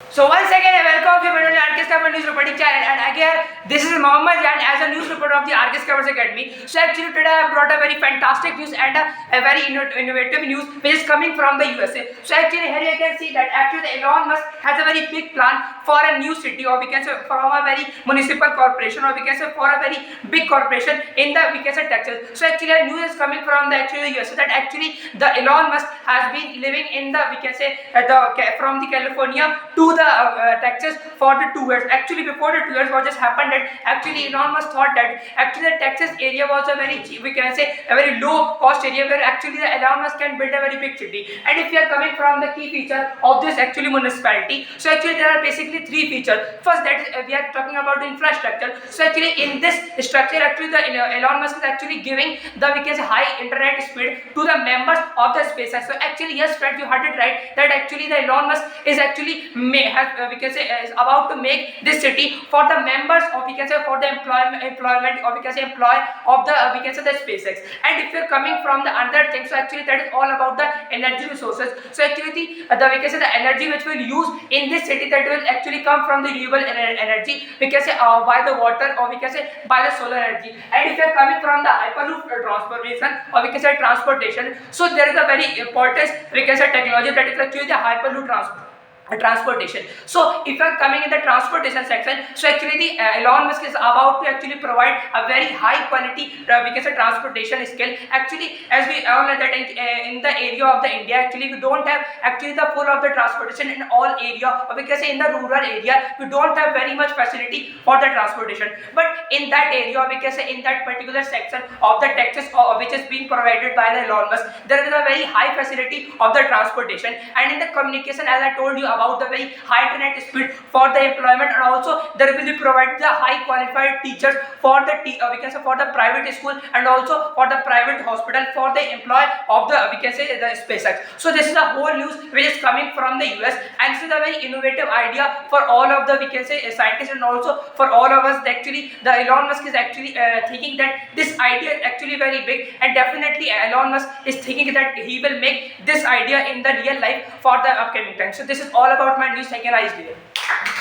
So once again, I welcome you to the RK Scrapper News Reporting Channel, and again, this is Mohammed Jan as a news reporter of the RK Scrappers Academy. So actually today I brought a very fantastic news and a very innovative news which is coming from the USA. So actually here you can see that actually the Elon Musk has a very big plan for a new city, or we can say from a very municipal corporation, or we can say for a very big corporation in the, we can say, Texas. So actually a news is coming from the actually the USA that actually the Elon Musk has been living in the, we can say, from the California to the Texas for the 2 years. Actually before the 2 years what just happened that actually Elon Musk thought that actually the Texas area was a very cheap, we can say a very low cost area where actually the Elon Musk can build a very big city. And if we are coming from the key feature of this actually municipality, so actually there are basically 3 features. First, that we are talking about the infrastructure. So actually in this structure actually the Elon Musk is actually giving the, we can say, high internet speed to the members of the SpaceX. So actually yes friends, you heard it right, that actually the Elon Musk is actually we can say is about to make this city for the members of, we can say, for the employment, or we can say employee of the we can say the SpaceX. And if you're coming from the other thing, so actually that is all about the energy resources. So actually the we can say the energy which will use in this city, that will actually come from the renewable energy, we can say by the water, or we can say by the solar energy. And if you're coming from the hyperloop transformation, or we can say transportation, so there is a very important, we can say, technology, that is actually the hyperloop transportation. So if you are coming in the transportation section, so actually the Elon Musk is about to actually provide a very high quality we can say transportation skill. Actually as we all know that in the area of the India, actually we don't have actually the full of the transportation in all area, or we can say in the rural area we don't have very much facility for the transportation. But in that area, we can say in that particular section of the Texas, which is being provided by the Elon Musk, there is a very high facility of the transportation. And in the communication, as I told you about the very high internet speed for the employment, and also there will be provided the high qualified teachers for the we can say for the private school, and also for the private hospital for the employee of the, we can say, the SpaceX. So this is the whole news which is coming from the US, and this is a very innovative idea for all of the, we can say, scientists, and also for all of us. Actually the Elon Musk is actually thinking that this idea is actually very big, and definitely Elon Musk is thinking that he will make this idea in the real life for the upcoming time. So this is all about my news. Take a nice day.